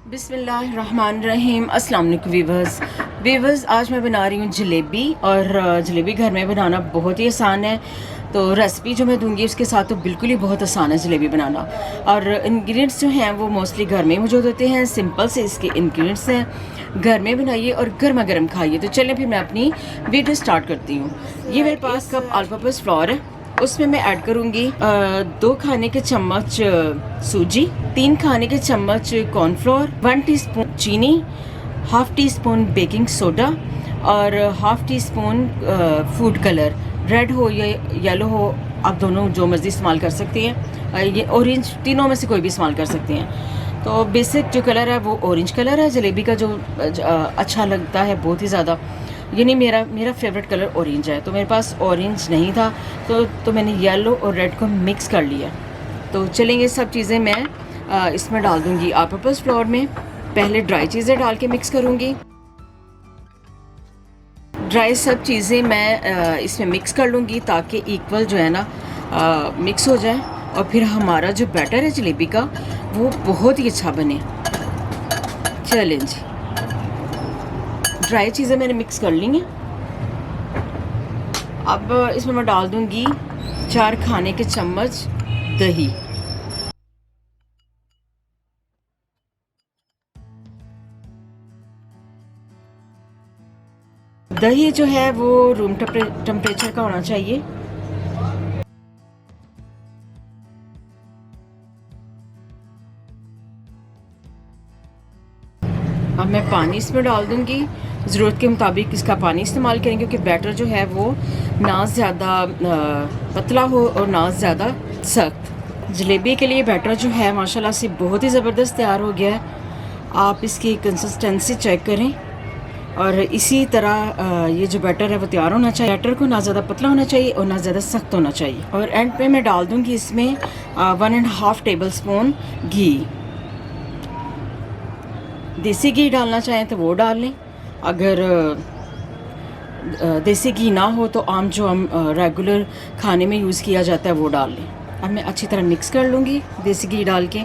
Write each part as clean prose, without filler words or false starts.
बिस्मिल्लाहिर्रहमानिर्रहीम। अस्सलाम वालेकुम वीवर्स, आज मैं बना रही हूँ जलेबी। और जलेबी घर में बनाना बहुत ही आसान है। तो रेसिपी जो मैं दूंगी उसके साथ तो बिल्कुल ही बहुत आसान है जलेबी बनाना। और इंग्रेडिएंट्स जो हैं वो मोस्टली घर में मौजूद होते हैं। सिंपल से इसके इंग्रेडिएंट्स हैं, घर में बनाइए और गर्मा गर्म खाइए। तो चलें फिर मैं अपनी वीडियो स्टार्ट करती हूँ। ये मेरे पास कप ऑल पर्पस फ्लोर है, उसमें मैं ऐड करूँगी 2 खाने के चम्मच सूजी, 3 खाने के चम्मच कॉर्नफ्लोर, 1 टीस्पून चीनी, half teaspoon baking soda और half teaspoon food colour. Red हो या येलो हो, आप दोनों जो मर्ज़ी इस्तेमाल कर सकती हैं। ये ऑरेंज, तीनों में से कोई भी इस्तेमाल कर सकती हैं। तो बेसिक जो कलर है वो ऑरेंज कलर है। जलेबी का जो अच्छा लगता है बहुत ही ज़्यादा, यानी मेरा फेवरेट कलर ऑरेंज है। तो मेरे पास ऑरेंज नहीं था तो मैंने येलो और रेड को मिक्स कर लिया। तो चलेंगे, सब चीज़ें मैं इसमें डाल दूँगी ऑल पर्पस फ्लोर में। पहले ड्राई चीज़ें डाल के मिक्स करूँगी। ड्राई सब चीज़ें मैं इसमें मिक्स कर लूँगी ताकि इक्वल जो है ना मिक्स हो जाए। और फिर हमारा जो बैटर है जलेबी का वो बहुत ही अच्छा बने। चलें जी, ड्राई चीज़ें मैंने मिक्स कर ली हैं। अब इसमें मैं डाल दूँगी 4 खाने के चम्मच दही। दही जो है वो रूम टेम्परेचर का होना चाहिए। अब मैं पानी इसमें डाल दूंगी, ज़रूरत के मुताबिक इसका पानी इस्तेमाल करेंगे क्योंकि बैटर जो है वो ना ज़्यादा पतला हो और ना ज़्यादा सख्त। जलेबी के लिए बैटर जो है माशाल्लाह से बहुत ही ज़बरदस्त तैयार हो गया है। आप इसकी कंसिस्टेंसी चेक करें और इसी तरह ये जो बैटर है वो तैयार होना चाहिए। बैटर को ना ज़्यादा पतला होना चाहिए और ना ज़्यादा सख्त होना चाहिए। और एंड पे मैं डाल दूंगी इसमें 1.5 टेबल स्पून घी। देसी घी डालना चाहें तो वो डाल लें। अगर देसी घी ना हो तो आम जो हम रेगुलर खाने में यूज़ किया जाता है वो डाल लें। अब मैं अच्छी तरह मिक्स कर लूँगी देसी घी डाल के।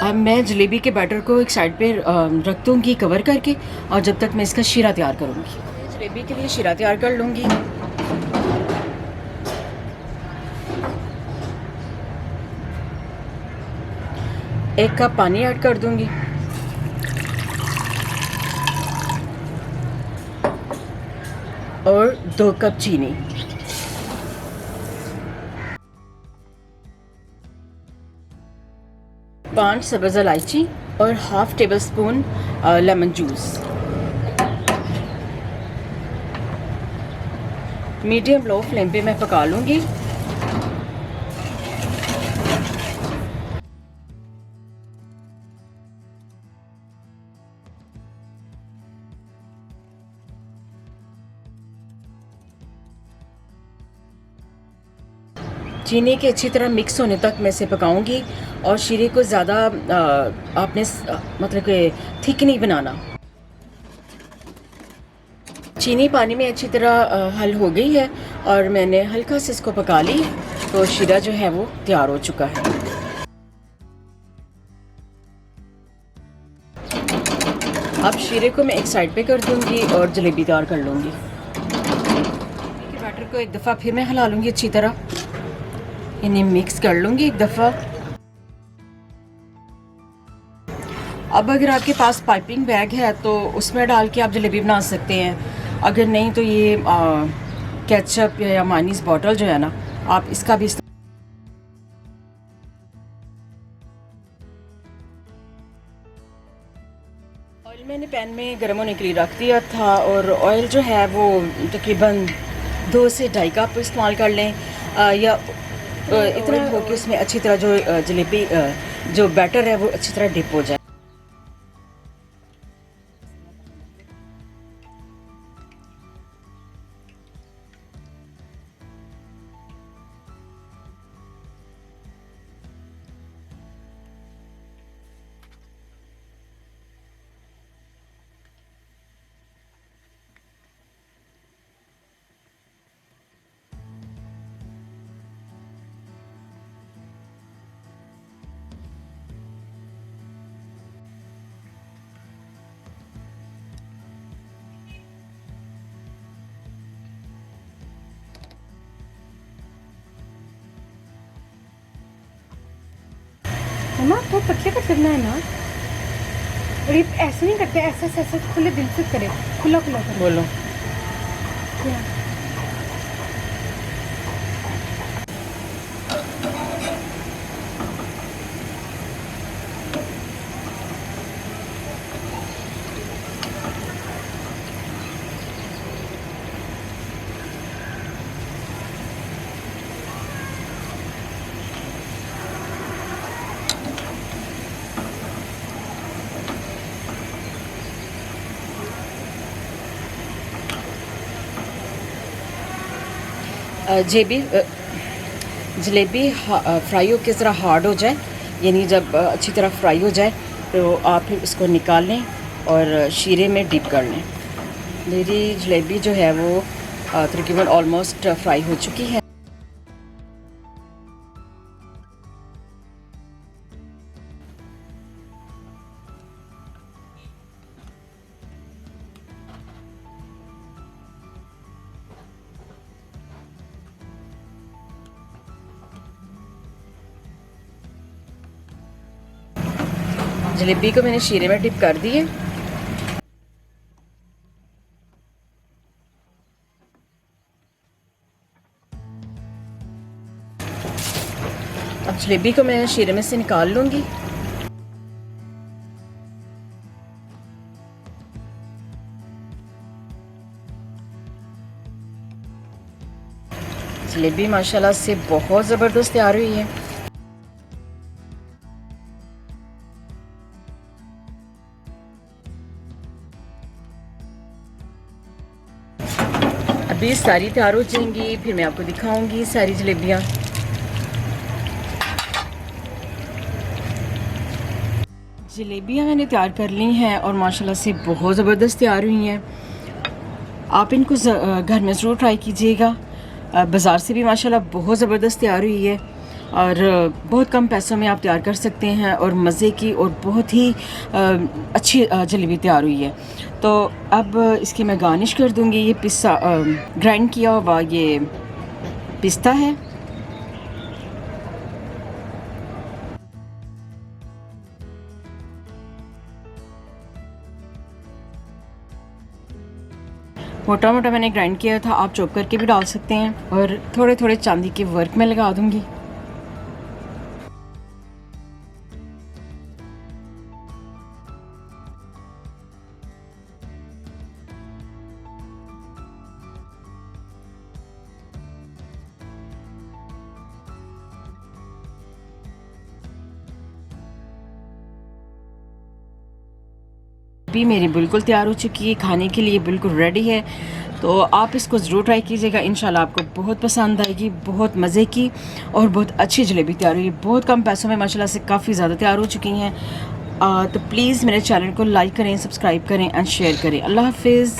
अब मैं जलेबी के बैटर को एक साइड पे रख दूँगी कवर करके, और जब तक मैं इसका शीरा तैयार करूँगी। जलेबी के लिए शीरा तैयार कर लूँगी। 1 कप पानी ऐड कर दूँगी। और 2 कप चीनी। पाँच सब्ज़ इलायची और half table spoon lemon juice. Medium low flame पे मैं पका लूँगी। चीनी के अच्छी तरह मिक्स होने तक मैं इसे पकाऊंगी। और शीरे को ज़्यादा आपने मतलब कि थिक नहीं बनाना। चीनी पानी में अच्छी तरह हल हो गई है और मैंने हल्का से इसको पका ली, तो शीरा जो है वो तैयार हो चुका है। अब शीरे को मैं एक साइड पे कर दूंगी और जलेबी तैयार कर लूँगी। बैटर को एक दफ़ा फिर मैं हिला लूँगी, अच्छी तरह इन्हें मिक्स कर लूँगी एक दफ़ा। अब अगर आपके पास पाइपिंग बैग है तो उसमें डाल के आप जलेबी बना सकते हैं। अगर नहीं तो ये केचप या मानीस बॉटल जो है ना, आप इसका भी ऑयल मैंने पैन में गर्म होने के लिए रख दिया था। और ऑयल जो है वो तकरीबन 2 से 2.5 कप इस्तेमाल कर लें, या इतना हो कि उसमें अच्छी तरह जो जलेबी जो बैटर है वो अच्छी तरह डिप हो जाए। मम्मा तो पतले पतले बनाए ना, और ये ऐसे नहीं करते, ऐसे ऐसे ऐसे खुले दिल से करे, खुला खुला करे। बोलो। क्या? जलेबी फ्राई हो के ज़रा हार्ड हो जाए, यानी जब अच्छी तरह फ्राई हो जाए तो आप फिर इसको निकाल लें और शीरे में डिप कर लें। मेरी जलेबी जो है वो तकरीबन ऑलमोस्ट फ्राई हो चुकी है। जलेबी को मैंने शीरे में डिप कर दी है। अब जलेबी को मैं शीरे में से निकाल लूँगी। जलेबी माशाल्लाह से बहुत ज़बरदस्त तैयार हुई है। अभी सारी तैयार हो जाएंगी, फिर मैं आपको दिखाऊंगी सारी जलेबियाँ। जलेबियाँ मैंने तैयार कर ली हैं और माशाल्लाह से बहुत ज़बरदस्त तैयार हुई हैं। आप इनको घर में ज़रूर ट्राई कीजिएगा। बाज़ार से भी माशाल्लाह बहुत ज़बरदस्त तैयार हुई है और बहुत कम पैसों में आप तैयार कर सकते हैं और मज़े की और बहुत ही अच्छी जलेबी तैयार हुई है। तो अब इसकी मैं गार्निश कर दूंगी। ये पिस्ता ग्राइंड किया हुआ ये पिस्ता है। मोटा मोटा मैंने ग्राइंड किया था, आप चॉप करके भी डाल सकते हैं। और थोड़े थोड़े चांदी के वर्क में लगा दूंगी। भी मेरी बिल्कुल तैयार हो चुकी है, खाने के लिए बिल्कुल रेडी है। तो आप इसको ज़रूर ट्राई कीजिएगा, इंशाल्लाह आपको बहुत पसंद आएगी। बहुत मज़े की और बहुत अच्छी जलेबी तैयार हुई है। बहुत कम पैसों में माशाल्लाह से काफ़ी ज़्यादा तैयार हो चुकी हैं। तो प्लीज़ मेरे चैनल को लाइक करें, सब्सक्राइब करें एंड शेयर करें। अल्लाह हाफिज़।